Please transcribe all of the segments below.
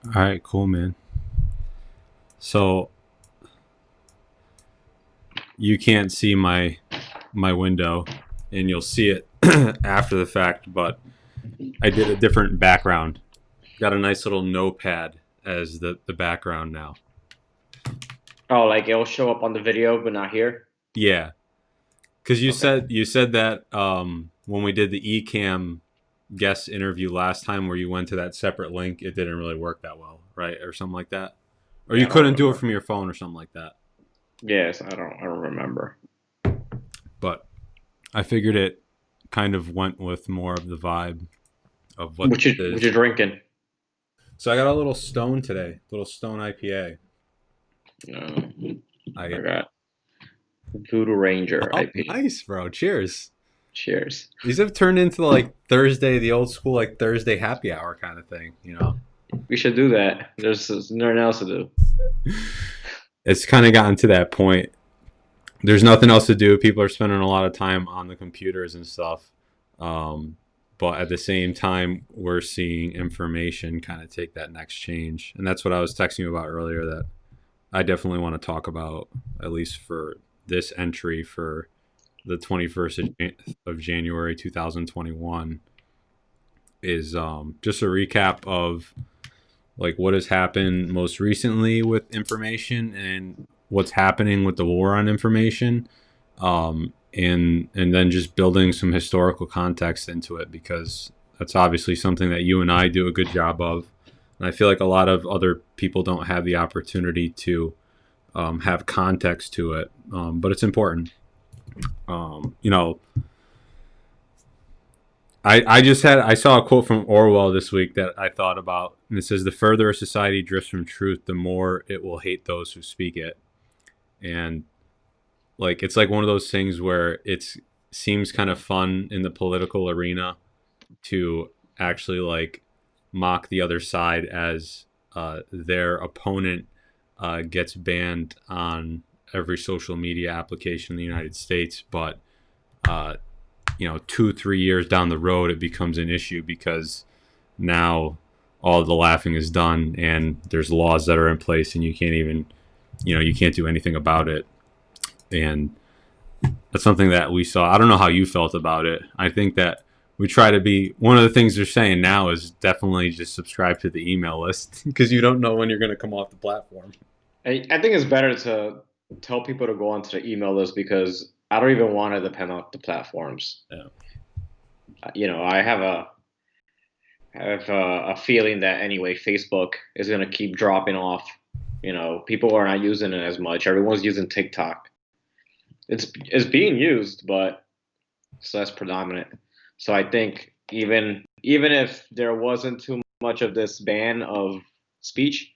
All right, cool, man. So you can't see my window, and you'll see it after the fact. But I did a different background. Got a nice little notepad as the background now. Oh, like it'll show up on the video, but not here. Yeah, because you Okay. said you said that when we did the Ecamm guest interview last time, where you went to that separate link, it didn't really work that well, right, or something like that, or Yeah, you I don't couldn't do it remember. from your phone or something like that. Yes, I don't remember. But I figured it kind of went with more of the vibe of what What you this what is. you drinking? So I got a little stone today, little stone IPA. Uh, I I got Voodoo Ranger Oh, IP. nice, bro. Cheers. Cheers. These have turned into like Thursday, the old school like Thursday happy hour kind of thing, you know. We should do that. There's nothing else to do. It's kind of gotten to that point. There's nothing else to do. People are spending a lot of time on the computers and stuff. Um, but at the same time, we're seeing information kind of take that next change. And that's what I was texting you about earlier that I definitely want to talk about, at least for this entry for the 21st of January 2021, is just a recap of like what has happened most recently with information and what's happening with the war on information, and then just building some historical context into it, because that's obviously something that you and I do a good job of, and I feel like a lot of other people don't have the opportunity to have context to it, but it's important. You know, I saw a quote from Orwell this week that I thought about, and it says, "The further a society drifts from truth, the more it will hate those who speak it." And like it's like one of those things where it seems kind of fun in the political arena to actually like mock the other side as their opponent gets banned on every social media application in the United States, but uh, 2 3 years down the road it becomes an issue because now all the laughing is done and there's laws that are in place and you can't even you can't do anything about it. And that's something that we saw. I don't know how you felt about it. I think that we try to be, one of the things they're saying now is definitely just subscribe to the email list because you don't know when you're going to come off the platform. I think it's better to tell people to go onto the email list because I don't even want to depend on the platforms. Yeah. I have a feeling that anyway, Facebook is gonna keep dropping off. People are not using it as much. Everyone's using TikTok. It's being used, but it's less predominant. So I think even if there wasn't too much of this ban of speech,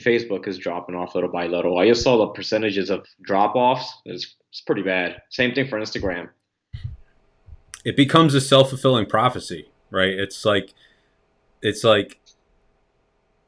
Facebook is dropping off little by little. I just saw the percentages of drop offs. It's pretty bad. Same thing for Instagram. It becomes a self-fulfilling prophecy, right? It's like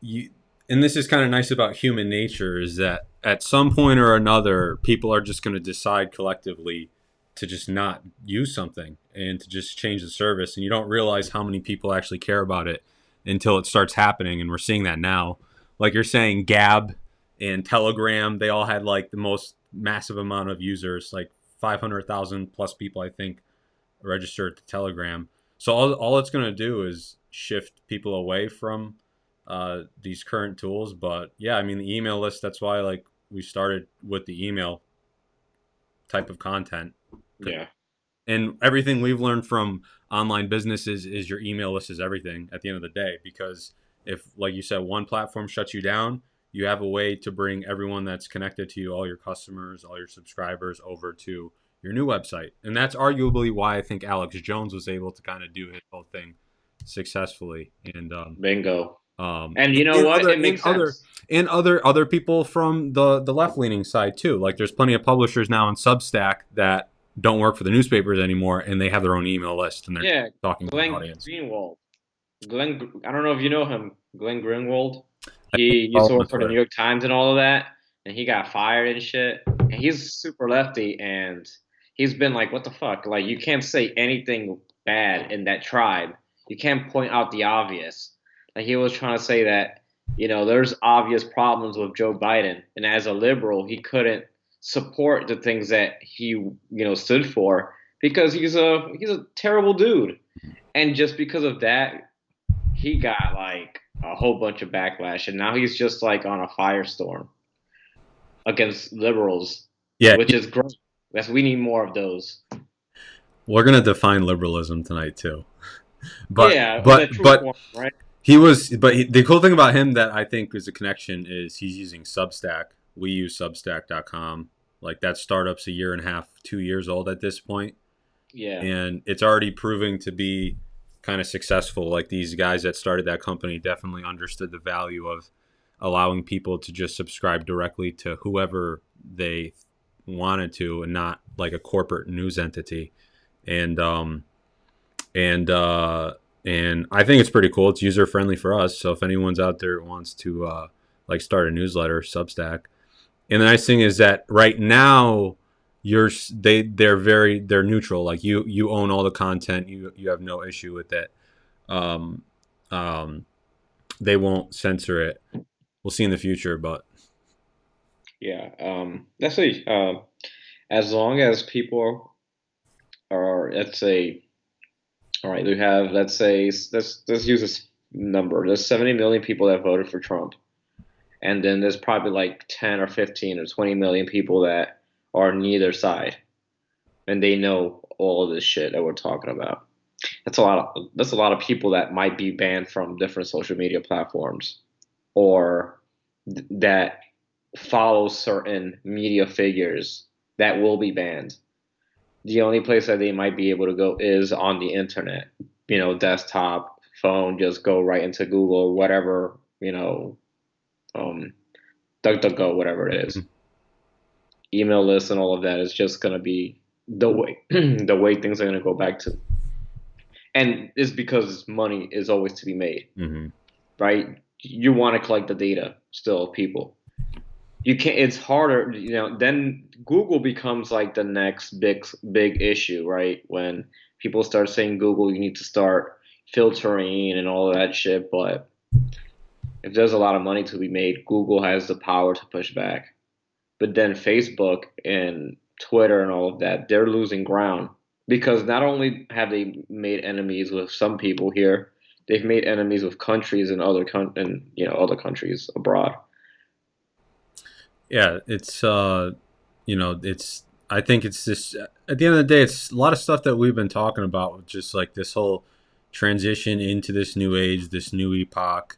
you, and this is kind of nice about human nature, is that at some point or another people are just going to decide collectively to just not use something and to just change the service, and you don't realize how many people actually care about it until it starts happening. And we're seeing that now, like you're saying, Gab and Telegram, they all had like the most massive amount of users, like 500,000 plus people I think registered to Telegram. So all it's going to do is shift people away from these current tools. But yeah, I mean, the email list, that's why like we started with the email type of content. Yeah. And everything we've learned from online businesses is your email list is everything at the end of the day. Because if, like you said, one platform shuts you down, you have a way to bring everyone that's connected to you, all your customers, all your subscribers, over to your new website. And that's arguably why I think Alex Jones was able to kind of do his whole thing successfully. And Bingo. um, And you know and what? other It makes sense. other people from the left leaning side too. Like there's plenty of publishers now in Substack that don't work for the newspapers anymore, and they have their own email list, and they're Yeah, talking to an Glenn audience. Greenwald. I don't know if you know him, Glenn Greenwald. I He think used follow to them on work for the New Twitter. York Times and all of that, and he got fired and shit. And he's super lefty, and he's been like, "What the fuck? Like, you can't say anything bad in that tribe. You can't point out the obvious." Like he was trying to say that. There's obvious problems with Joe Biden, and as a liberal, he couldn't support the things that he stood for because he's a terrible dude. And just because of that, he got like a whole bunch of backlash, and now he's just like on a firestorm against liberals, Yeah, which is great. We need more of those. we're gonna define liberalism tonight too. But Yeah, the but true but form, right? the cool thing about him that I think is a connection is he's using Substack. We use Substack.com. Like that startup's a year and a half, 2 years old at this point, Yeah, and it's already proving to be kind of successful. Like these guys that started that company definitely understood the value of allowing people to just subscribe directly to whoever they wanted to, and not like a corporate news entity. And and and I think it's pretty cool. It's user friendly for us. So if anyone's out there wants to like start a newsletter, Substack. And the nice thing is that right now they're neutral. Like you own all the content. You have no issue with it. Um, um, they won't censor it. We'll see in the future, but yeah. Let's say, as long as people are, let's say, all right, we have, let's use this number. There's 70 million people that voted for Trump, and then there's probably like 10 or 15 or 20 million people that are on neither side, and they know all of this shit that we're talking about. That's a lot of people that might be banned from different social media platforms, or that follow certain media figures that will be banned. The only place that they might be able to go is on the internet, desktop, phone, just go right into Google, whatever, um, DuckDuckGo, whatever it is. Email lists and all of that is just gonna be the way the way things are gonna go back to. And it's because money is always to be made, mm-hmm. right? You want to collect the data still, people. You can't. It's harder, then Google becomes like the next big issue, right? When people start saying Google, you need to start filtering and all of that shit. But if there's a lot of money to be made, Google has the power to push back. But then Facebook and Twitter and all of that, they're losing ground because not only have they made enemies with some people here, they've made enemies with countries and other countries abroad. Yeah, it's it's I think it's this at the end of the day it's a lot of stuff that we've been talking about with just like this whole transition into this new age, this new epoch,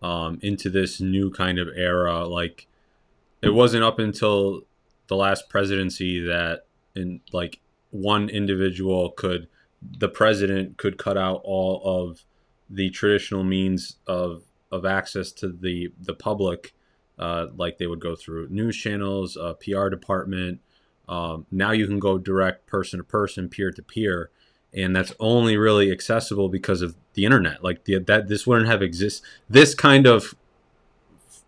into this new kind of era. Like it wasn't up until the last presidency that in like one individual could the president could cut out all of the traditional means of access to the public, like they would go through news channels, PR department. Now you can go direct person to person, peer to peer, and that's only really accessible because of the internet. Like that this wouldn't have exist this kind of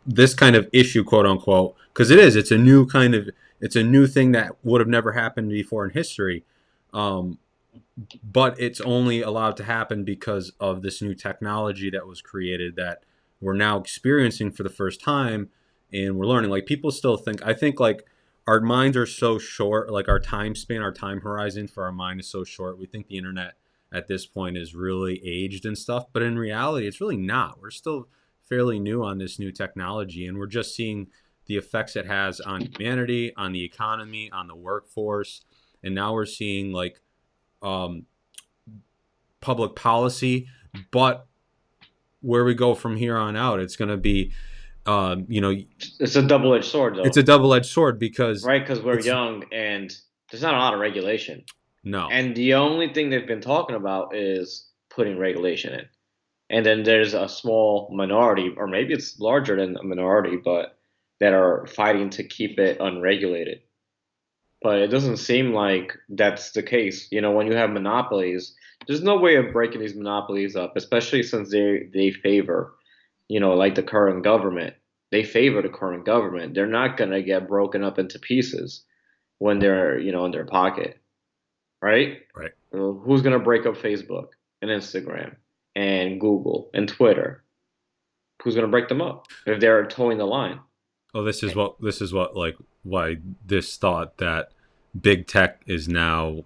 issue, quote unquote, because it's a new kind of it's a new thing that would have never happened before in history. Um, but it's only allowed to happen because of this new technology that was created that we're now experiencing for the first time, and we're learning. Like people still think, I think like our minds are so short, like our time span, our time horizon for our mind is so short. We think the internet at this point is really aged and stuff, but in reality it's really not. We're still fairly new on this new technology, and we're just seeing the effects it has on humanity, on the economy, on the workforce, and now we're seeing like um, public policy. But where we go from here on out, it's going to be, you know, It's a double-edged sword, it's though, a double-edged sword because right? Because we're it's young and there's not a lot of regulation. no, And the only thing they've been talking about is putting regulation in. And then there's a small minority, or maybe it's larger than a minority, but that are fighting to keep it unregulated. But it doesn't seem like that's the case. When you have monopolies, there's no way of breaking these monopolies up, especially since they favor, like the current government. They favor the current government. They're not gonna get broken up into pieces when they're, in their pocket, right? right. Who's gonna break up Facebook and Instagram and Google and Twitter? Who's going to break them up if they're towing the line? Oh, this is what like why this thought that big tech is now,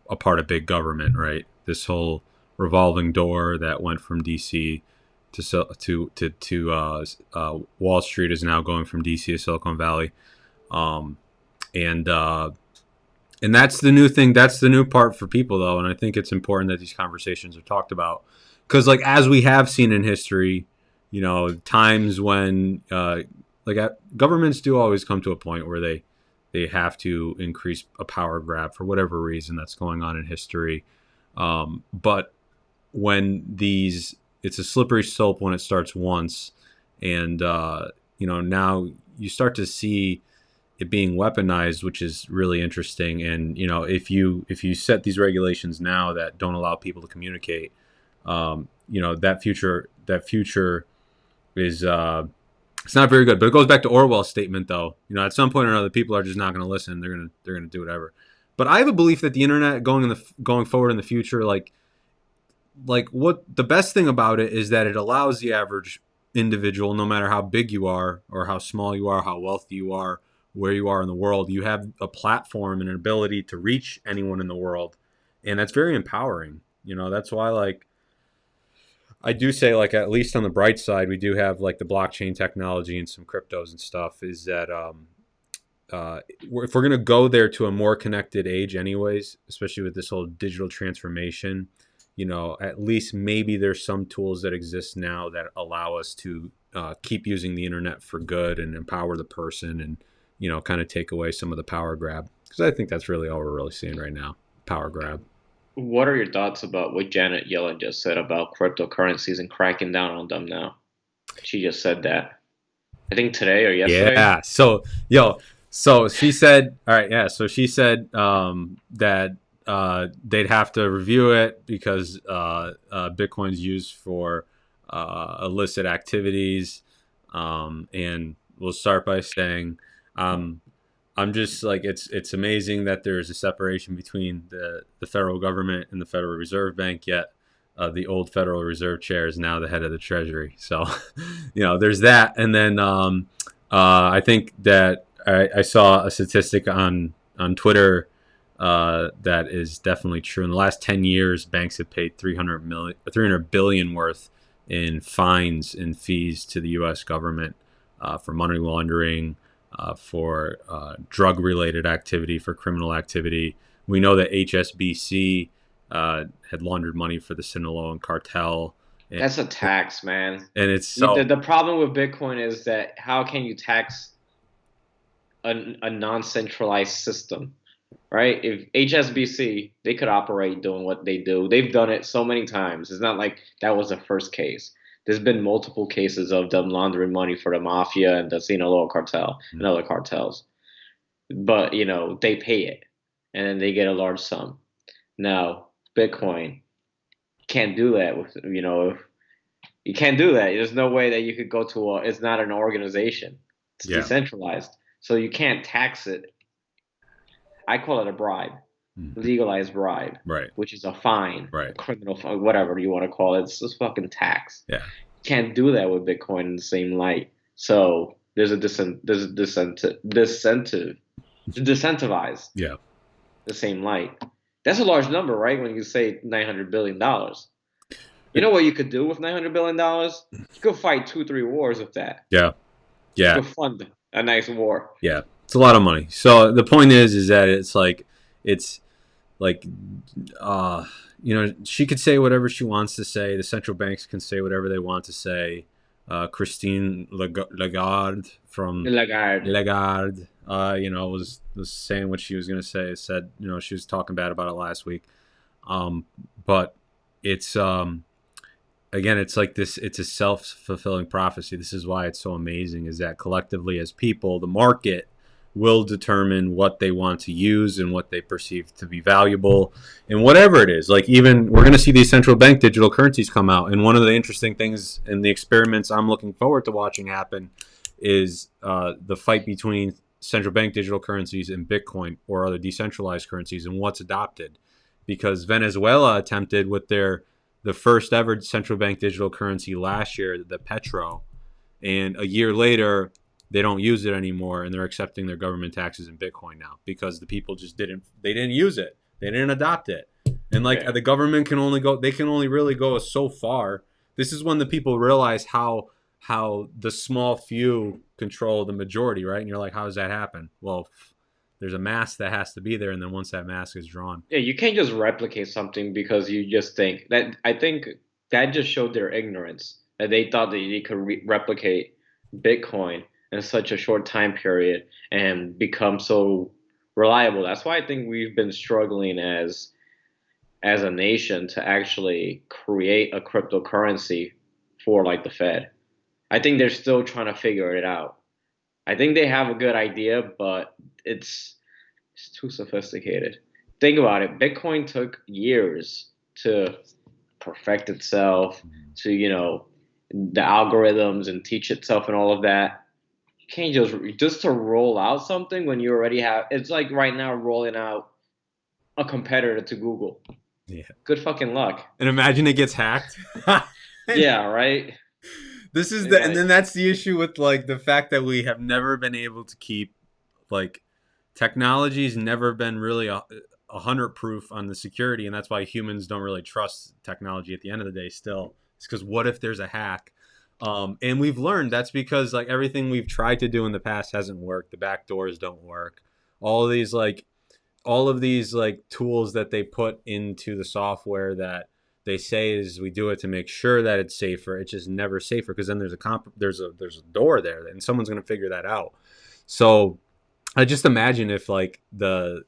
a part of big government, right? This whole revolving door that went from DC to Wall Street is now going from DC to Silicon Valley. Um, and and that's the new thing. That's the new part for people, though. And I think it's important that these conversations are talked about because, like, as we have seen in history, times when governments do always come to a point where they have to increase a power grab for whatever reason that's going on in history. But when it's a slippery slope when it starts once, and now you start to see it being weaponized, which is really interesting. And if you set these regulations now that don't allow people to communicate, that future is it's not very good. But it goes back to Orwell's statement, though. At some point or another, people are just not going to listen. They're gonna do whatever. But I have a belief that the internet going forward in the future, like what the best thing about it is that it allows the average individual, no matter how big you are or how small you are, how wealthy you are, where you are in the world, you have a platform and an ability to reach anyone in the world, and that's very empowering. That's why, like, I do say, like, at least on the bright side, we do have like the blockchain technology and some cryptos and stuff. Is that if we're gonna go there to a more connected age, anyways, especially with this whole digital transformation, at least maybe there's some tools that exist now that allow us to keep using the internet for good and empower the person and kind of take away some of the power grab, because I think that's really all we're really seeing right now, power grab. What are your thoughts about what Janet Yellen just said about cryptocurrencies and cracking down on them now? She just said that. I think today or yesterday. Yeah. So she said, all right. Yeah. So she said that they'd have to review it because Bitcoin's used for illicit activities. And we'll start by saying, I'm just like, it's amazing that there's a separation between the federal government and the Federal Reserve Bank, yet the old Federal Reserve chair is now the head of the Treasury. So, there's that. And then I think that I saw a statistic on Twitter that is definitely true. In the last 10 years, banks have paid 300 billion worth in fines and fees to the U.S. government for money laundering, for drug-related activity, for criminal activity. We know that HSBC had laundered money for the Sinaloa cartel. That's a tax, man. And it's so The problem with Bitcoin is that how can you tax a non-centralized system, right? If HSBC, they could operate doing what they do. They've done it so many times. It's not like that was the first case. There's been multiple cases of them laundering money for the mafia and the Sinaloa cartel and other cartels. But, they pay it and then they get a large sum. Now, Bitcoin can't do that with, you can't do that. There's no way that you could go to it's not an organization. It's decentralized. So you can't tax it. I call it a bribe, legalized bribe, right, which is a fine, right, a criminal fine, whatever you want to call it. It's just fucking tax. Yeah, you can't do that with Bitcoin in the same light. So there's a disincentive to decentivize. Yeah, the same light. That's a large number, right? When you say $900 billion. You know what you could do with $900 billion? You could fight 2-3 wars with that. Yeah. You could fund a nice war. Yeah. It's a lot of money. So the point is that it's like, she could say whatever she wants to say. The central banks can say whatever they want to say. Christine Lagarde was saying what she was going to say. Said, she was talking bad about it last week. But it's, again, it's like this, it's a self-fulfilling prophecy. This is why it's so amazing, is that collectively as people, the market will determine what they want to use and what they perceive to be valuable and whatever it is. Like, even we're going to see these central bank digital currencies come out. And one of the interesting things in the experiments I'm looking forward to watching happen is the fight between central bank digital currencies and Bitcoin or other decentralized currencies and what's adopted. Because Venezuela attempted with their the first ever central bank digital currency last year, the Petro, and a year later they don't use it anymore, and they're accepting their government taxes in Bitcoin now because the people just didn't use it, they didn't adopt it. And like Yeah. the government can only go, they can only really go so far. This is when the people realize how the small few control the majority, right? And you're like, how does that happen? Well, there's a mask that has to be there, and then once that mask is drawn, Yeah, you can't just replicate something because you just think that. I think that just showed their ignorance that they thought that they could replicate Bitcoin in such a short time period and become so reliable. That's why I think we've been struggling as a nation to actually create a cryptocurrency for like the Fed. I think they're still trying to figure it out. I think they have a good idea, but it's too sophisticated. Think about it. Bitcoin took years to perfect itself, to, the algorithms and teach itself and all of that. You can't just to roll out something when you already have. It's like right now rolling out a competitor to Google. yeah. Good fucking luck. And imagine it gets hacked. Yeah, right. This is the, and Like, then that's the issue with like the fact that we have never been able to keep, like, technology's never been really a hundred proof on the security, and that's why humans don't really trust technology at the end of the day. Still, it's because what if there's a hack? And we've learned that's because like everything we've tried to do in the past hasn't worked. The back doors don't work. All of these like all of these like tools that they put into the software that they say is we do it to make sure that it's safer. It's just never safer because then there's a door there and someone's going to figure that out. So I just imagine if like a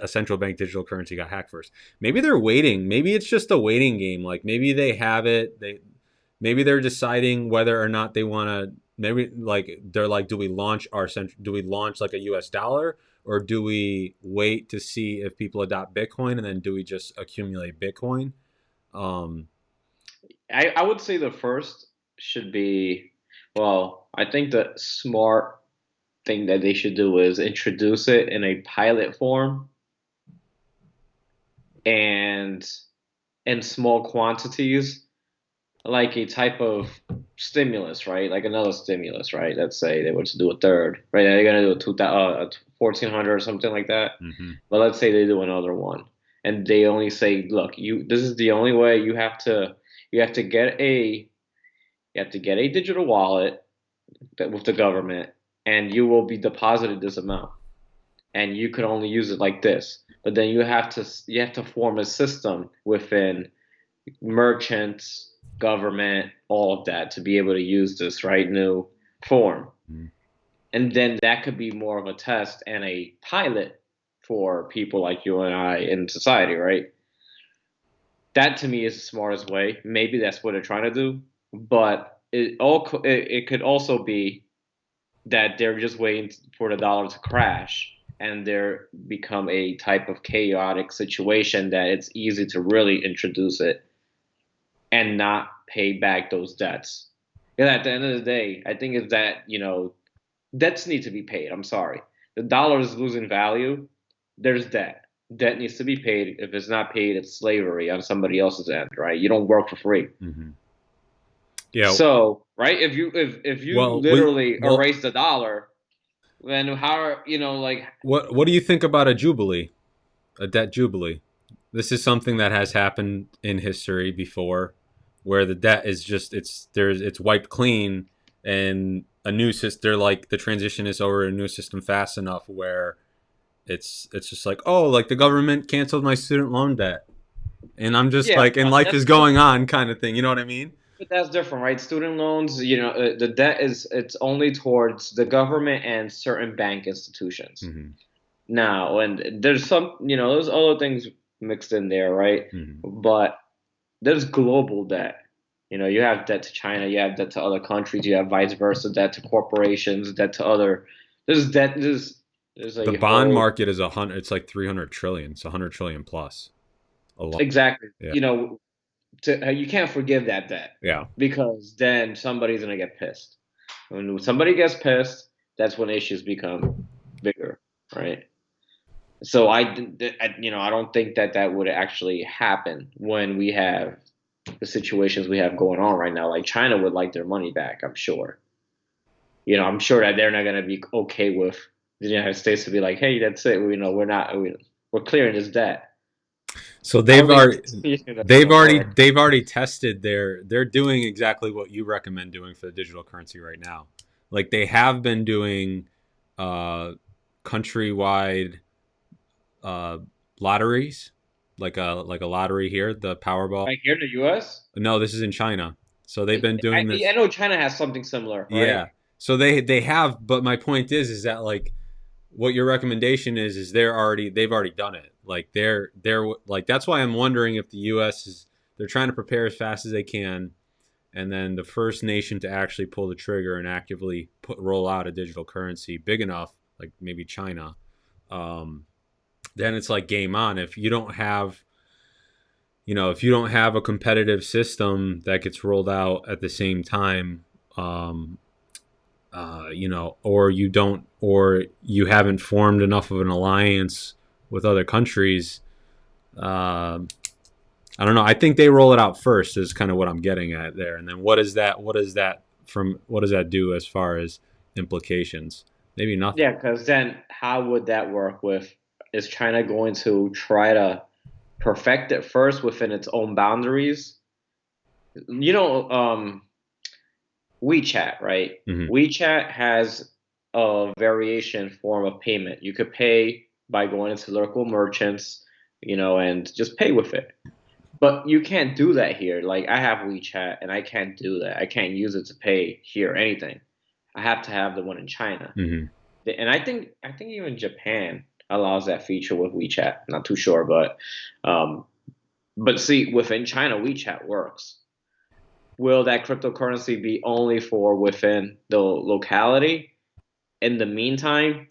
central bank digital currency got hacked first. Maybe they're waiting. Maybe it's just a waiting game. Like maybe they have it. Maybe they're deciding whether or not they want to. Maybe like they're like, do we launch like a U.S. dollar, or do we wait to see if people adopt Bitcoin, and then do we just accumulate Bitcoin? Um, I would say the first should be, well, I think the smart thing that they should do is introduce it in a pilot form and in small quantities, like a type of stimulus, right? Like another stimulus, right? Let's say they were to do a third, right? They're gonna do a 1400 or something like that. mhm. But let's say they do another one, and they only say, look, this is the only way you have to get a digital wallet with the government, and you will be deposited this amount, and you could only use it like this. But then you have to form a system within merchants, government, all of that to be able to use this right new form. Mhm. And then that could be more of a test and a pilot for people like you and I in society, right? That to me is the smartest way. Maybe that's what they're trying to do, but it could also be that they're just waiting for the dollar to crash and there become a type of chaotic situation that it's easy to really introduce it and not pay back those debts. And at the end of the day, I think it's that, debts need to be paid. I'm sorry. The dollar is losing value. There's debt. Debt needs to be paid. If it's not paid, it's slavery on somebody else's end, right? You don't work for free. Mhm. Yeah. So, right, if you Well, literally well, erase the dollar, then how like what do you think about a jubilee, a debt jubilee? This is something that has happened in history before, where the debt is just it's wiped clean, and a new system. They're like the transition is over a new system fast enough where it's just like, oh, like the government canceled my student loan debt, and I'm just yeah, like, and but life is going on, kind of thing. You know what I mean? that's different, right? Student loans, the debt is it's only towards the government and certain bank institutions. Mm-hmm. Now, and there's some, there's other things mixed in there, right? Mm-hmm. But there's global debt. You have debt to China, you have debt to other countries, you have vice versa, debt to corporations, debt to other. There's debt. There's The a bond whole market is 100. It's like 300 trillion. It's 100 trillion plus. A lot. exactly. Yeah. You can't forgive that debt Yeah. because then somebody's gonna get pissed. When somebody gets pissed, that's when issues become bigger, right? So I don't think that would actually happen when we have the situations we have going on right now. Like China would like their money back, I'm sure. I'm sure that they're not going to be okay with the United States to be like, hey, that's it. We're clearing this debt. So I don't think that's a situation that's going to work. they've already tested they're doing exactly what you recommend doing for the digital currency right now. Like they have been doing uh countrywide uh lotteries, like a lottery here, the Powerball. Like here in the U.S., No, this is in China. So they've been doing I this. know China has something similar, right? Yeah. So they have, but my point is that like what your recommendation is they've already done it. Like they're like that's why I'm wondering if the US is they're trying to prepare as fast as they can, and then the first nation to actually pull the trigger and actively roll out a digital currency big enough, like maybe China, um, then it's like game on. If you don't have if you don't have a competitive system that gets rolled out at the same time, um, or you don't, or you haven't formed enough of an alliance with other countries. Uh, I don't know. I think they roll it out first is kind of what I'm getting at there. And then what is that? What does that do as far as implications? Maybe nothing. Yeah, because then how would that work with, is China going to try to perfect it first within its own boundaries? You know, WeChat, right? Mm-hmm. WeChat has a variation form of payment. You could pay by going into local merchants, and just pay with it. But you can't do that here. Like I have WeChat and I can't do that. I can't use it to pay here anything. I have to have the one in China. Mm-hmm. And I think even Japan allows that feature with WeChat. Not too sure, um, but see, within China, WeChat works. Will that cryptocurrency be only for within the locality in the meantime,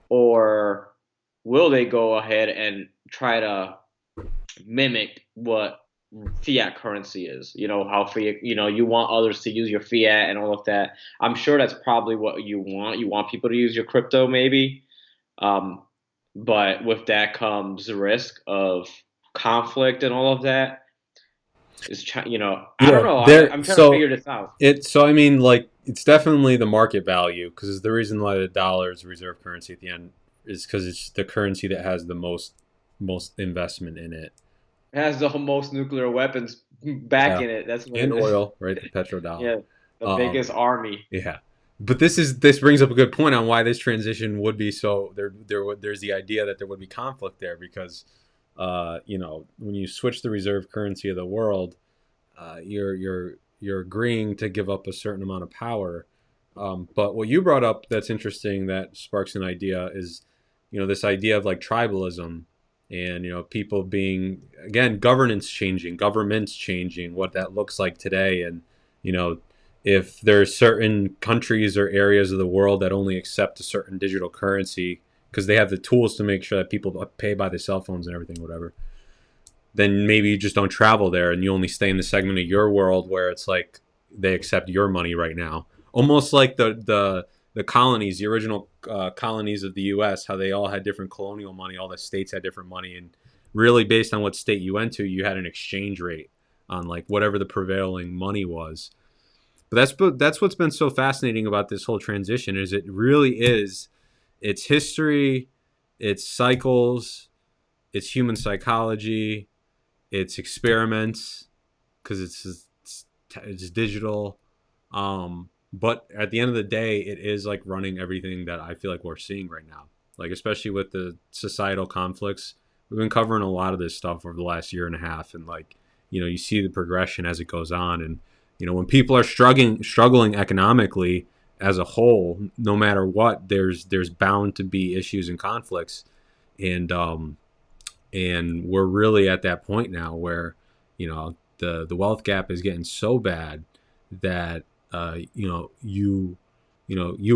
or will they go ahead and try to mimic what fiat currency is? How fiat, you want others to use your fiat and all of that. I'm sure that's probably what you want. You want people to use your crypto, maybe. Um, but with that comes the risk of conflict and all of that. I don't Yeah, know. there. I'm trying to figure this out. So I mean, like it's definitely the market value because the reason why the dollar is reserve currency at the end is because it's the currency that has the most investment in it. It has the most nuclear weapons back Yeah, in it. That's what and it is. oil, right? The petrodollar. Yeah, the Um, biggest army. yeah, but this brings up a good point on why this transition would be so there's the idea that there would be conflict there because when you switch the reserve currency of the world, you're agreeing to give up a certain amount of power. But what you brought up that's interesting that sparks an idea is, this idea of like tribalism and, people being, again, governments changing, what that looks like today. And, you know, if there's certain countries or areas of the world that only accept a certain digital currency because they have the tools to make sure that people pay by their cell phones and everything, whatever, then maybe you just don't travel there and you only stay in the segment of your world where it's like they accept your money right now. Almost like the colonies, the original colonies of the U.S., how they all had different colonial money, all the states had different money, and really based on what state you went to, you had an exchange rate on like whatever the prevailing money was. But that's what's been so fascinating about this whole transition is it really is its history, its cycles, its human psychology, it's experiments because it's digital. But at the end of the day, it is like running everything that I feel like we're seeing right now. Like especially with the societal conflicts, we've been covering a lot of this stuff over the last year and a half, and like you see the progression as it goes on, and when people are struggling economically as a whole, no matter what, there's bound to be issues and conflicts, and we're really at that point now where the wealth gap is getting so bad that you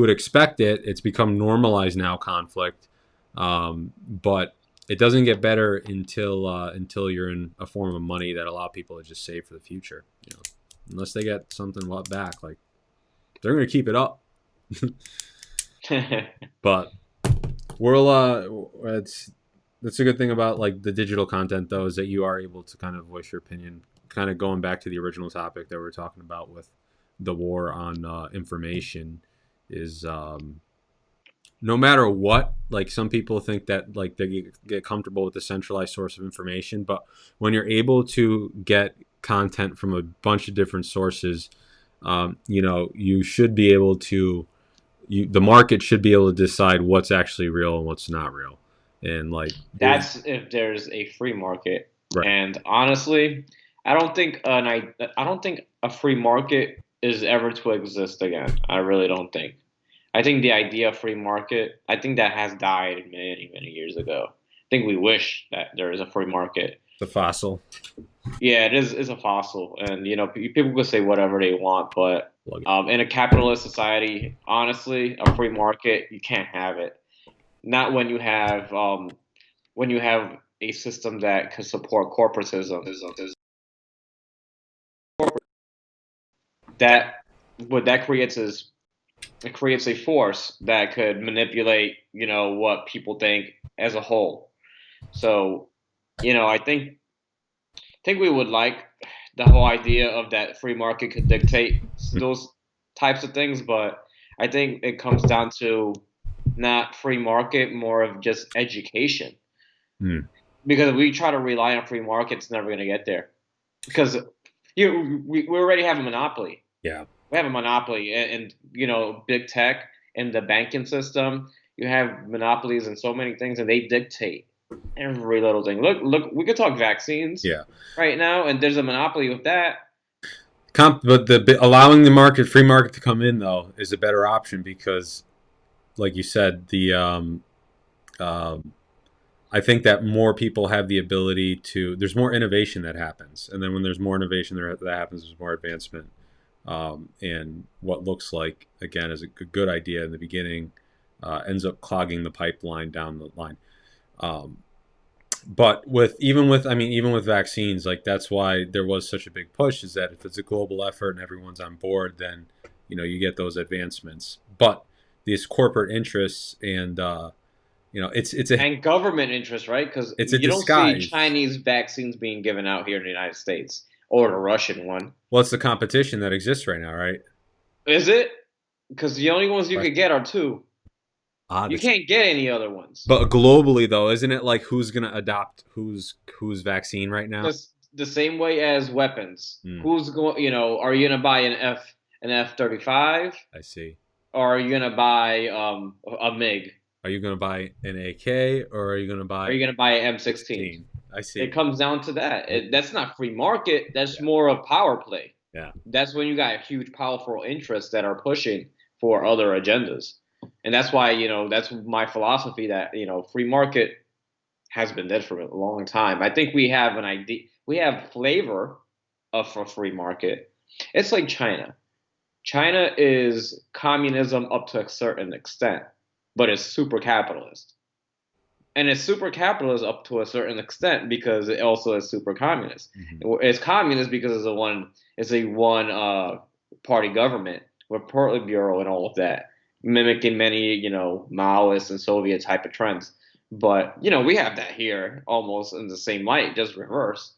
would expect it. It's become normalized now, conflict, but it doesn't get better until you're in a form of money that allow people to just save for the future. Unless they get something back, like they're going to keep it up. But it's that's a good thing about like the digital content though is that you are able to kind of voice your opinion kind of going back to the original topic that we were talking about with the war on information, is no matter what, like some people think that like they get comfortable with the centralized source of information, but when you're able to get content from a bunch of different sources, you should be able to, the market should be able to decide what's actually real and what's not real. And like That's if there's a free market. right. And honestly, I don't think a free market is ever to exist again. I really don't think. I think the idea of free market, I think that has died many, many years ago. I think we wish that there is a free market. The fossil. Yeah, it is a fossil, and people can say whatever they want, but Plug it. in a capitalist society, honestly, a free market, you can't have it. Not when you have a system that can support corporatism. That what that creates is it creates a force that could manipulate, what people think as a whole. So, I think we would like the whole idea of that free market could dictate those types of things, but I think it comes down to not free market, more of just education. Hmm. Because if we try to rely on free market, it's never going to get there. Because we already have a monopoly. Yeah. We have a monopoly, and big tech and the banking system. You have monopolies in so many things, and they dictate every little thing. Look. We could talk vaccines Yeah. right now, and there's a monopoly with that. But allowing the free market to come in though is a better option because, like you said, um, I think that more people have the ability to. There's more innovation that happens, and then when there's more innovation that happens, there's more advancement. And what looks like again is a good idea in the beginning ends up clogging the pipeline down the line. But even with vaccines, like that's why there was such a big push, is that if it's a global effort and everyone's on board, then you get those advancements. But these corporate interests and And government interest, right? Because it's a you don't see disguise. Chinese vaccines being given out here in the United States or the Russian one. Well, it's the competition that exists right now, right? Is it? Because the only ones you Right. could get are two. Ah, You this. can't get any other ones. But globally, though, isn't it like who's gonna adopt whose vaccine right now? Just the same way as weapons. Hmm, Who's going? Are you gonna buy an F-35, I see. or are you gonna buy a MiG? Are you gonna buy an AK or are you gonna Are buy you gonna buy an M16? 16? I It see. comes down to that. That's not free market. That's Yeah, more of power play. yeah. That's when you got huge, powerful interests that are pushing for other agendas, and that's why that's my philosophy that free market has been dead for a long time. I think we have an idea, we have flavor of a free market. It's like China. China is communism up to a certain extent, but it's super capitalist. And it's super capitalist up to a certain extent because it also is super communist. Hmm. It's communist because it's a one party government with Politburo and all of that, mimicking many Maoist and Soviet type of trends. But we have that here almost in the same light, just reverse.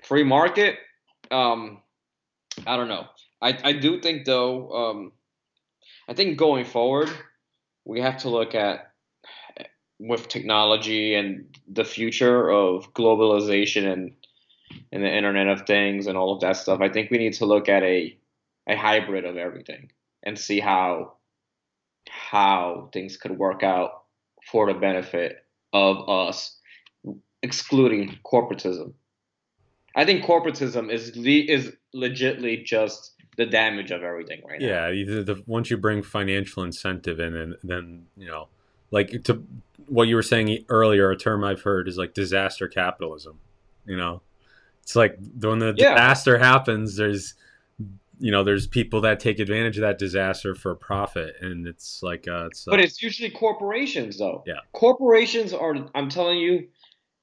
Free market, um, I don't know. I do think though, I think going forward, we have to look at with technology and the future of globalization and the Internet of Things and all of that stuff. I think we need to look at a hybrid of everything and see how things could work out for the benefit of us, excluding corporatism. I think corporatism is legitly just the damage of everything right now. Yeah, once you bring financial incentive in, and then like to what you were saying earlier, a term I've heard is like disaster capitalism. You know, it's like when the Yeah, disaster happens, there's people that take advantage of that disaster for profit, and it's like but it's usually corporations though. yeah, Corporations are, I'm telling you,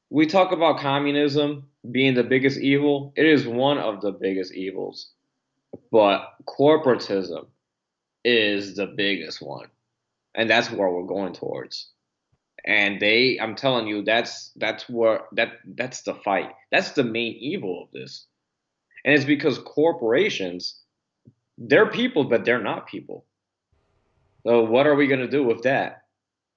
we talk about communism being the biggest evil. It is one of the biggest evils, but corporatism is the biggest one, and that's where we're going towards. And I'm telling you, that's the fight. That's the main evil of this. And it's because corporations, they're people, but they're not people. So what are we going to do with that?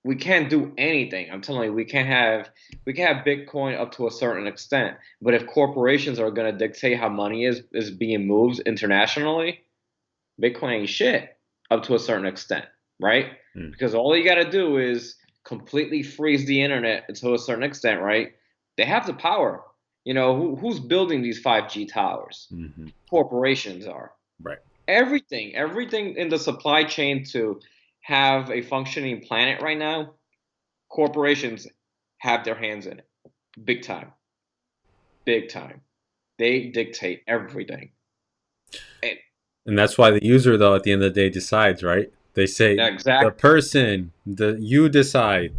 We can't do anything. I'm telling you, we can have Bitcoin up to a certain extent, but if corporations are going to dictate how money is being moved internationally, Bitcoin ain't shit up to a certain extent, right? Mm. Because all you got to do is completely freeze the internet to a certain extent, right? They have the power. Who's building these 5G towers? Mm-hmm. Corporations are. Right. Everything in the supply chain to have a functioning planet right now, corporations have their hands in it. Big time. Big time. They dictate everything. And, And that's why the user, though, at the end of the day, decides, right? They say the exactly. person, you decide.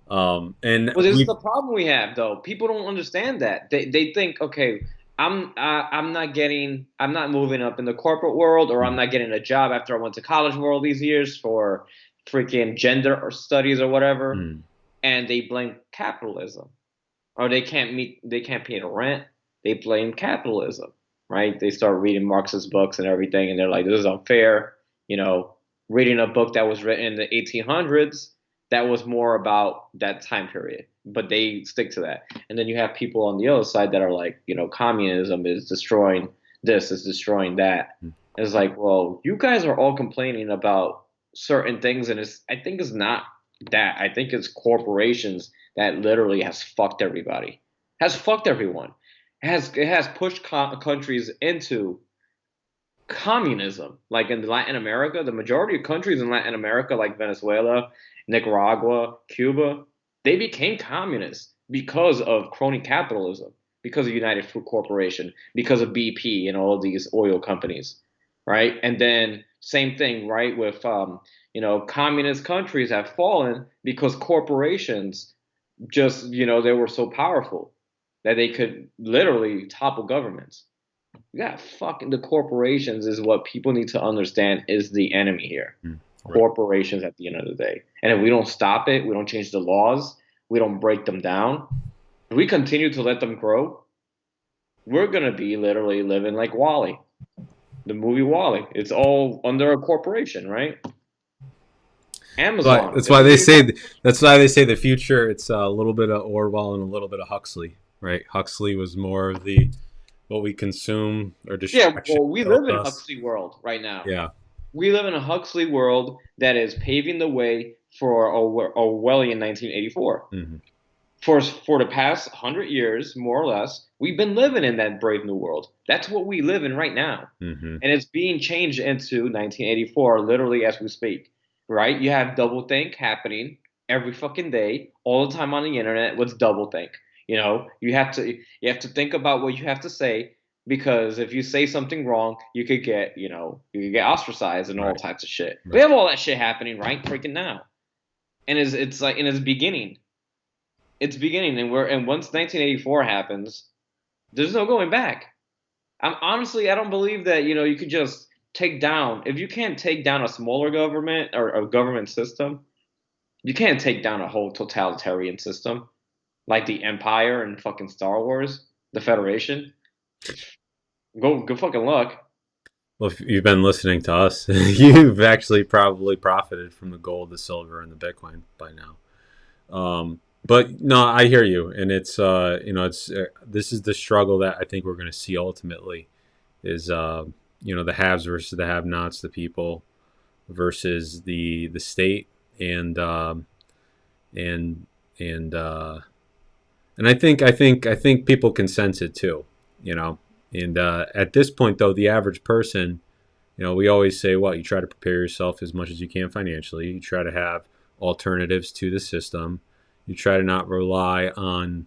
And Well, this is we, the problem we have, though. People don't understand that. They think, okay, I'm not moving up in the corporate world, or I'm not getting a job after I went to college for all these years for freaking gender or studies or whatever, mm, and they blame capitalism, or they can't pay the rent. They blame capitalism, right? They start reading Marxist books and everything, and they're like, this is unfair. You know, reading a book that was written in the 1800s that was more about that time period, but they stick to that. And then you have people on the other side that are like, communism is destroying this, is destroying that. mm, It's like, well, you guys are all complaining about certain things, and I think it's not that. I think it's corporations that literally has fucked everybody, has fucked everyone, it has pushed countries into communism. Like in Latin America, the majority of countries in Latin America, like Venezuela, Nicaragua, Cuba, they became communist because of crony capitalism, because of United Fruit Corporation, because of BP and all of these oil companies, right? And then same thing, right, with communist countries have fallen because corporations just they were so powerful that they could literally topple governments. Yeah, fucking the corporations is what people need to understand is the enemy here. mm, right. Corporations at the end of the day. And if we don't stop it, we don't change the laws, we don't break them down, if we continue to let them grow, we're gonna be literally living like Wally, the movie Wally. It's all under a corporation, right? But Amazon. that's It's why a they big say the future. It's a little bit of Orwell and a little bit of Huxley, right? Huxley was more of the what we consume or Yeah, distraction well, we tells live in us. Huxley world right now. Yeah. We live in a Huxley world that is paving the way for Orwellian 1984. Mm-hmm. For the past 100 years, more or less, we've been living in that brave new world. That's what we live in right now, Mm-hmm. and it's being changed into 1984, literally as we speak. Right? You have doublethink happening every fucking day, all the time on the internet. What's doublethink? You have to think about what you have to say, because if you say something wrong, you could get ostracized and all Right. types of shit. We Right. have all that shit happening right freaking now, and it's like in its beginning. It's beginning, and once 1984 happens, there's no going back. I don't believe that you could just take down. If you can't take down a smaller government or a government system, you can't take down a whole totalitarian system like the Empire and fucking Star Wars, the Federation. Go fucking luck. Well, if you've been listening to us, you've actually probably profited from the gold, the silver, and the Bitcoin by now. But no, I hear you, and it's it's this is the struggle that I think we're going to see ultimately is the haves versus the have-nots, the people versus the state, and and and and I think people can sense it too, you know. And at this point, though, the average person, we always say, what you try to prepare yourself as much as you can financially. You try to have alternatives to the system. You try to not rely on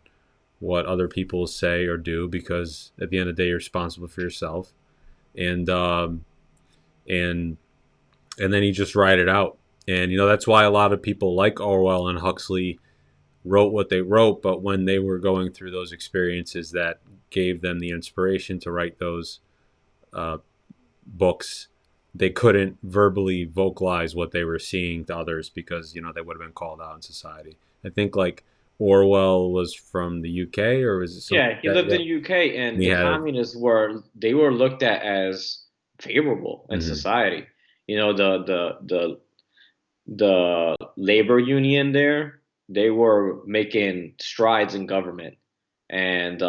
what other people say or do, because at the end of the day, you're responsible for yourself. And and and then you just ride it out. And that's why a lot of people like Orwell and Huxley wrote what they wrote, but when they were going through those experiences that gave them the inspiration to write those uh, books, they couldn't verbally vocalize what they were seeing to others because they would have been called out in society. I think like Orwell was from the UK, or was it something Yeah, he like that? lived in Yeah. the UK, And and he the had. communists were looked at as favorable in Hmm. society. You know, the labor union there, they were making strides in government, and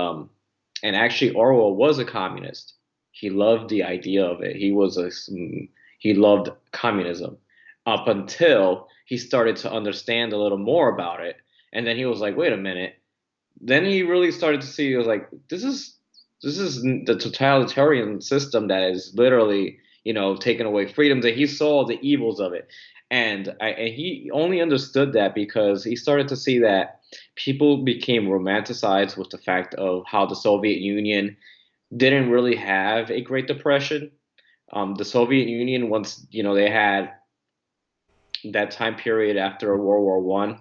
actually Orwell was a communist. He loved the idea of it. He loved communism up until he started to understand a little more about it, and then he was like, wait a minute. Then he really started to see, he was like, this is the totalitarian system that is literally, taking away freedoms, and he saw the evils of it. And he only understood that because he started to see that people became romanticized with the fact of how the Soviet Union didn't really have a Great Depression. The Soviet Union, once they had that time period after World War I,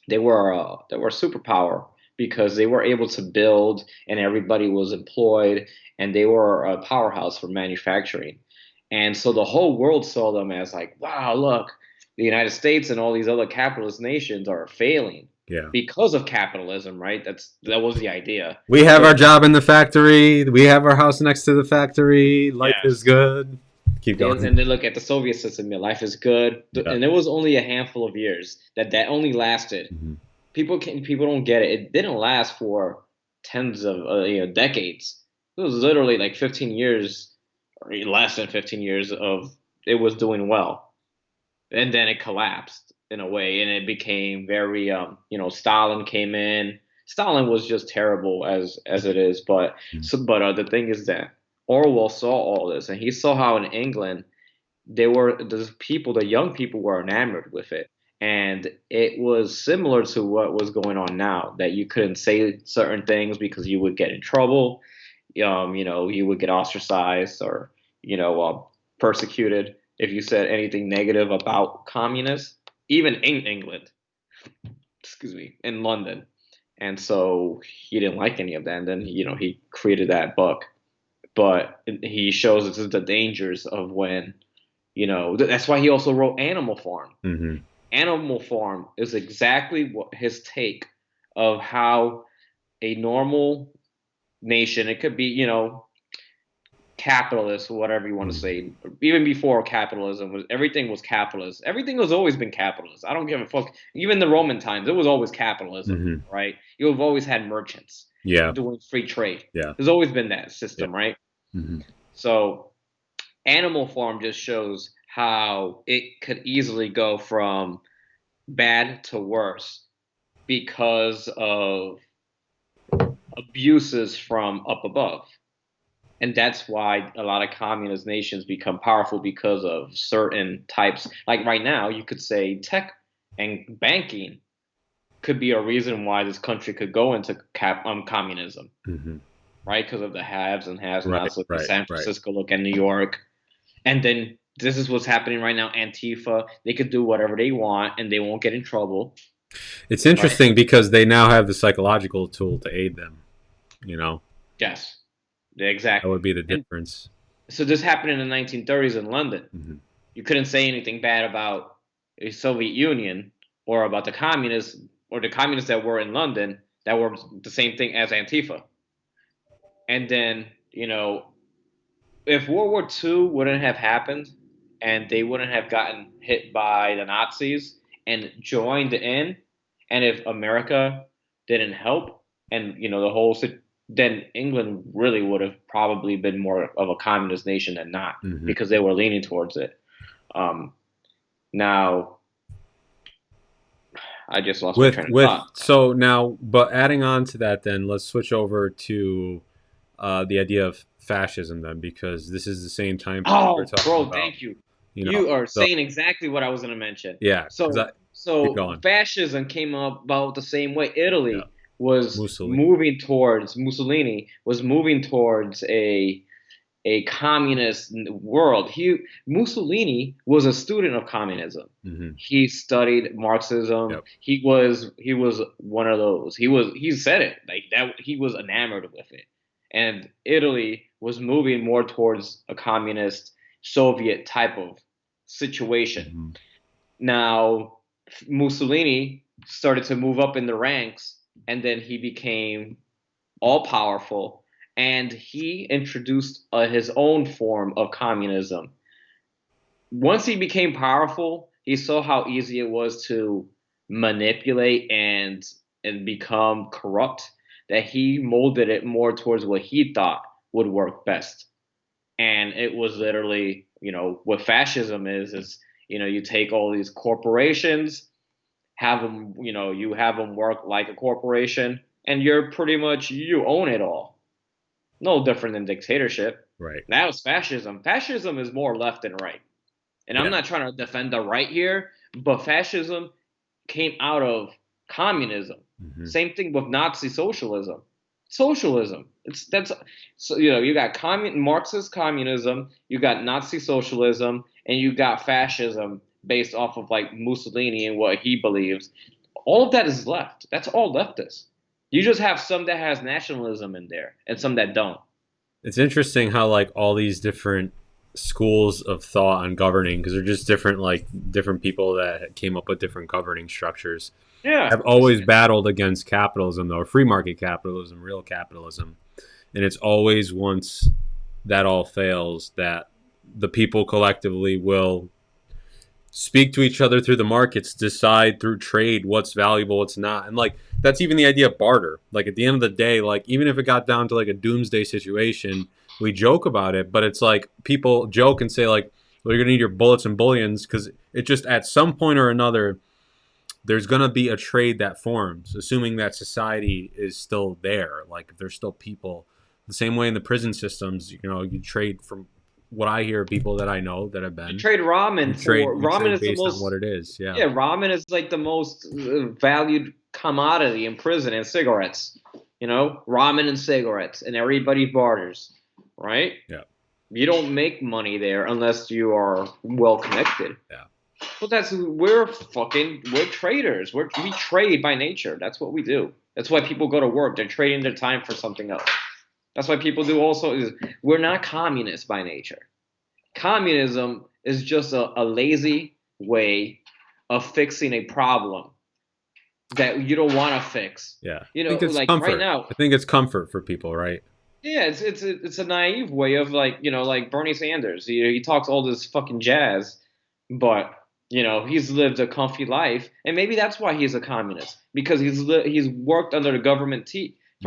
they were a superpower because they were able to build and everybody was employed, and they were a powerhouse for manufacturing. And so the whole world saw them as like, wow, look, the United States and all these other capitalist nations are failing Yeah. because of capitalism, right? That was the idea. We have So our job in the factory. We have our house next to the factory. Life is yes, good. Keep going. they look at the Soviet system. Your life is good, Yeah. and it was only a handful of years that only lasted. Hmm. People don't get it. It didn't last for tens of decades. It was literally like 15 years, or less than 15 years of it was doing well, and then it collapsed in a way, and it became very Stalin came in. Stalin was just terrible as it is, but the thing is that Orwell saw all this, and he saw how in England the young people were enamored with it. And it was similar to what was going on now, that you couldn't say certain things because you would get in trouble. You would get ostracized or, persecuted if you said anything negative about communists, even in England, excuse me, in London. And so he didn't like any of that. And then, he created that book. But he shows us the dangers of when that's why he also wrote Animal Farm. Hmm. Animal Farm is exactly what his take of how a normal nation, it could be, capitalist or whatever you want to say. Even before capitalism, everything was capitalist. Everything has always been capitalist. I don't give a fuck. Even the Roman times, it was always capitalism, Hmm. right? You've always had merchants Yeah. doing free trade. Yeah. There's always been that Yeah. system, right? Hmm. So Animal Farm just shows how it could easily go from bad to worse because of abuses from up above. And that's why a lot of communist nations become powerful because of certain types. Like right now, you could say tech and banking could be a reason why this country could go into communism, Hmm. right? Because of the haves and Right. have-nots. Look at Right. San Right. Francisco, look at New York. And then this is what's happening right now. Antifa, they could do whatever they want and they won't get in trouble, It's right? interesting because they now have the psychological tool to aid them. You know, Yes, that would exactly. be the And difference. so this happened in the 1930s in London. Hmm. You couldn't say anything bad about the Soviet Union or about the communists that were in London that were the same thing as Antifa. And then, if World War II wouldn't have happened and they wouldn't have gotten hit by the Nazis and joined in, and if America didn't help, and then England really would have probably been more of a communist nation than not Hmm. because they were leaning towards it. Um, Now, I just lost my train of With thought. so now, but adding on to that, then let's switch over to the idea of fascism, then, because this is the same time period we're Oh, talking bro, about. thank you. You know, You are so saying exactly what I was going to mention. yeah, because So, I keep so going. fascism came about the same way. Yeah, Italy was Mussolini. moving towards Mussolini was moving towards a communist world. Mussolini was a student of communism. Hmm. He studied Marxism. Yep. He was one of those. He said it like that. He was enamored with it, and Italy was moving more towards a communist Soviet type of situation. Hmm. Now, Mussolini started to move up in the ranks, and then he became all powerful, and he introduced his own form of communism. Once he became powerful, he saw how easy it was to manipulate and become corrupt, that he molded it more towards what he thought would work best. And it was literally, what fascism is, you take all these corporations, have them, you have them work like a corporation, and you're pretty much, you own it all. No different than dictatorship. Right. That was fascism. Fascism is more left than right. And I'm Yeah. not trying to defend the right here, but fascism came out of communism. Hmm. Same thing with Nazi socialism. Socialism. It's that's so you got Marxist communism, you got Nazi socialism, and you got fascism based off of like Mussolini and what he believes. All of that is left. That's all leftist. You just have some that has nationalism in there and some that don't. It's interesting how like all these different schools of thought on governing, because they're just different, like different people that came up with different governing structures, Yeah. have always battled against capitalism, though, free market capitalism, real capitalism. And it's always, once that all fails, that the people collectively will speak to each other through the markets, decide through trade what's valuable, what's not. And like that's even the idea of barter. Like at the end of the day, like even if it got down to like a doomsday situation, we joke about it, but it's like people joke and say like, well, you're gonna need your bullets and bullions, because it just at some point or another there's gonna be a trade that forms, assuming that society is still there. Like if there's still people, the same way in the prison systems, you trade. From what I hear, people that I know that have You been, trade you ramen trade for you ramen trade is the based on what most it is. Yeah. yeah, ramen is like the most valued commodity in prison, and cigarettes. Ramen and cigarettes, and everybody barters, right? Yeah. You don't make money there unless you are well connected. Yeah. But we're traders. We trade by nature. That's what we do. That's why people go to work. They're trading their time for something else. That's why people do also is we're not communists by nature. Communism is just a lazy way of fixing a problem that you don't want to fix. Yeah. I think it's Like right comfort. now, I think it's comfort for people, right? yeah, it's a naive way of like like Bernie Sanders. He talks all this fucking jazz, but he's lived a comfy life, and maybe that's why he's a communist, because he's worked under the government for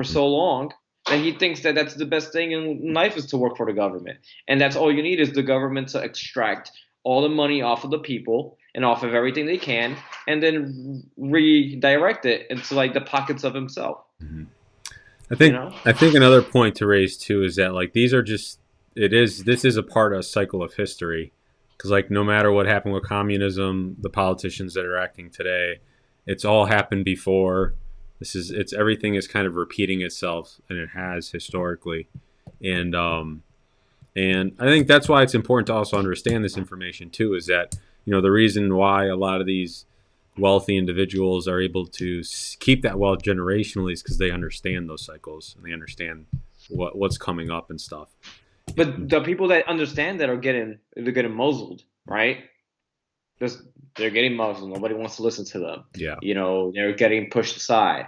Mm-hmm. so long that he thinks that that's the best thing in life is to work for the government, and that's all you need is the government to extract all the money off of the people and off of everything they can, and then redirect it into like the pockets of himself. Mm-hmm. You know. I think another point to raise too is that like these are just this is a part of a cycle of history, because like no matter what happened with communism, the politicians that are acting today, it's all happened before. It's everything is kind of repeating itself, and it has historically, and and I think that's why it's important to also understand this information too. Is that the reason why a lot of these wealthy individuals are able to keep that wealth generationally is because they understand those cycles, and they understand what's coming up and stuff. But the people that understand that they're getting muzzled, right? Just, they're getting muzzled. Nobody wants to listen to them. Yeah. They're getting pushed aside.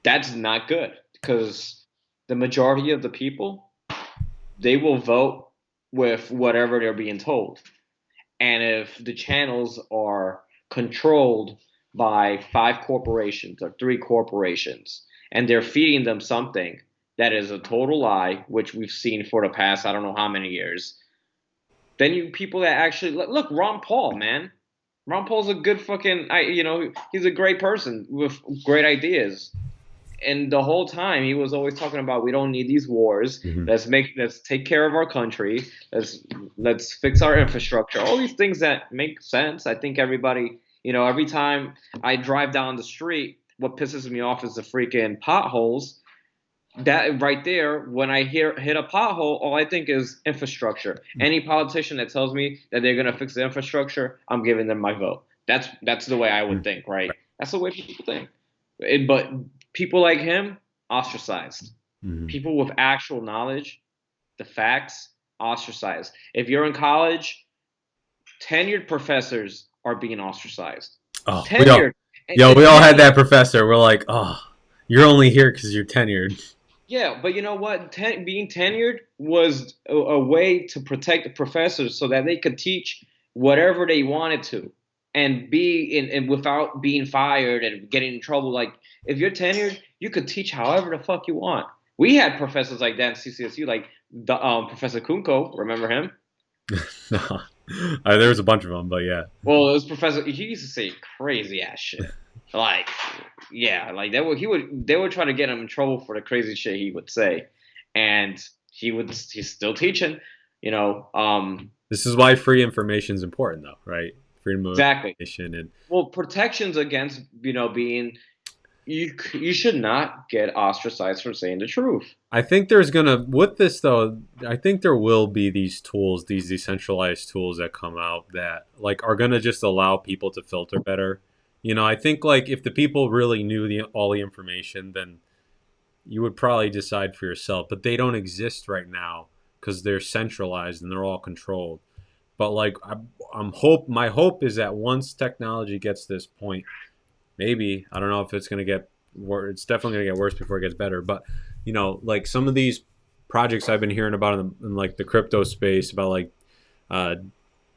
That's not good, because the majority of the people, they will vote with whatever they're being told. And if the channels are controlled by 5 corporations or 3 corporations, and they're feeding them something that is a total lie, which we've seen for the past I don't know how many years, then people that actually look, Ron Paul, man. Ron Paul's a good fucking he's a great person with great ideas. And the whole time he was always talking about we don't need these wars. Mm-hmm. Let's take care of our country. Let's fix our infrastructure. All these things that make sense. I think everybody, every time I drive down the street, what pisses me off is the freaking potholes. That right there, when I hit a pothole, all I think is infrastructure. Any politician that tells me that they're gonna fix the infrastructure, I'm giving them my vote. That's the way I would think, right? That's the way people think. But people like him, ostracized. Mm-hmm. People with actual knowledge, the facts, ostracized. If you're in college, tenured professors are being ostracized. Oh, Tenured. Yo, we all Yeah, had that professor. We're like, oh, you're only here because you're tenured. yeah, but you know what? Being tenured was a way to protect the professors so that they could teach whatever they wanted to and be in and without being fired and getting in trouble. Like if you're tenured, you could teach however the fuck you want. We had professors like that in CCSU, like the Professor Kunko. Remember him? No. There was a bunch of them, but yeah. Well, it was Professor. He used to say crazy ass shit. Like, yeah, like they would try to get him in trouble for the crazy shit he would say, and he's still teaching, you know. This is why free information is important, though, right? Freedom of Exactly. information, and Well, protections against being you should not get ostracized for saying the truth. I think there's gonna with this though. I think there will be these tools, these decentralized tools that come out that like are gonna just allow people to filter better. I think like if the people really knew all the information, then you would probably decide for yourself. But they don't exist right now because they're centralized and they're all controlled. But like my hope is that once technology gets to this point, maybe I don't know if it's gonna get worse. It's definitely gonna get worse before it gets better. But like some of these projects I've been hearing about in like the crypto space about like uh,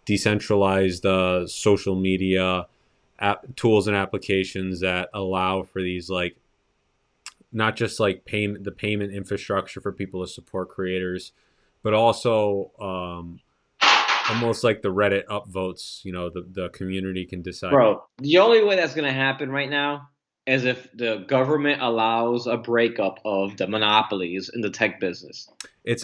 decentralized social media tools and applications that allow for these like not just like the payment infrastructure for people to support creators, but also almost like the Reddit upvotes. The community can decide. Bro, the only way that's gonna happen right now is if the government allows a breakup of the monopolies in the tech business.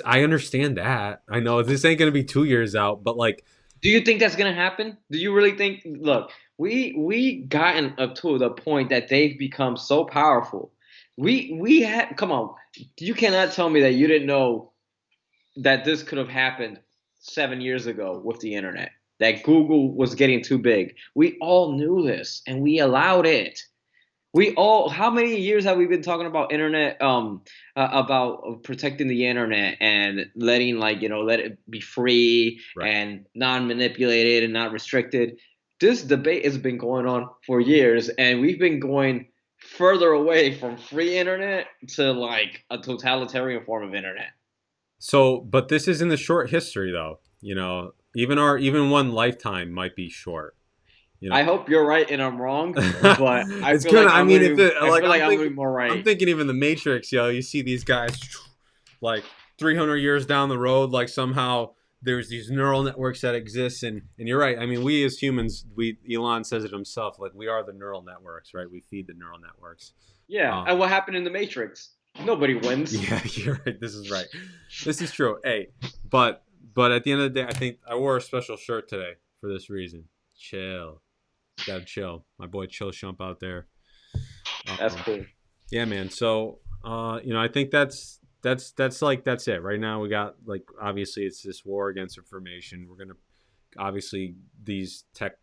I understand that. I know this ain't gonna be 2 years out, but like Do you think that's gonna happen? Do you really think? Look, we gotten up to the point that they've become so powerful. We had come on. You cannot tell me that you didn't know that this could have happened 7 years ago with the internet. That Google was getting too big. We all knew this, and we allowed it. We all. How many years have we been talking about internet? About protecting the internet and letting let it be free right. and non-manipulated and not restricted. This debate has been going on for years, and we've been going further away from free internet to like a totalitarian form of internet. So, but this is in the short history, though. Even one lifetime might be short. You know, I hope you're right and I'm wrong, but I it's feel gonna. like I mean, if it I like feel like I'm gonna be more I'm right. thinking even the Matrix, you see these guys like 300 years down the road, like somehow there's these neural networks that exist, and you're right. I mean, we as humans, Elon says it himself, like we are the neural networks, right? We feed the neural networks. Yeah, Um, and what happened in the Matrix? Nobody wins. Yeah, you're right. This is right. This is true. Hey, but at the end of the day, I think I wore a special shirt today for this reason. Chill. Gotta chill. My boy Chill Shump out there. That's Um, cool. yeah, man. So I think that's it. Right now we got like obviously it's this war against information. We're gonna obviously these tech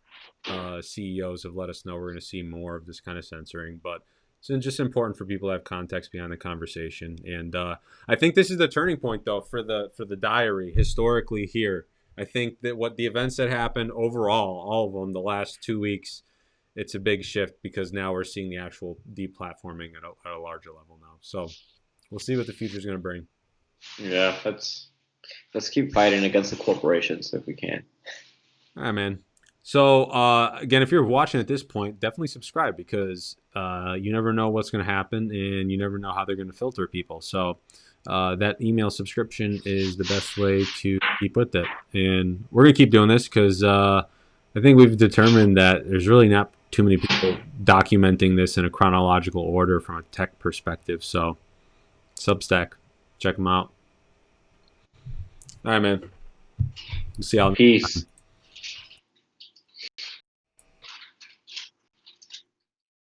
CEOs have let us know we're gonna see more of this kind of censoring, but it's just important for people to have context behind the conversation. And I think this is the turning point, though, for the diary historically here. I think that what the events that happened overall, all of them, the last 2 weeks, it's a big shift because now we're seeing the actual deplatforming at a larger level now. So we'll see what the future is going to bring. Yeah, let's keep fighting against the corporations if we can. All right, man. So again, if you're watching at this point, definitely subscribe because you never know what's going to happen and you never know how they're going to filter people. So that email subscription is the best way to keep with it. And we're going to keep doing this because I think we've determined that there's really not too many people documenting this in a chronological order from a tech perspective. So Substack, check them out. All right, man. We'll see y'all next time. Peace.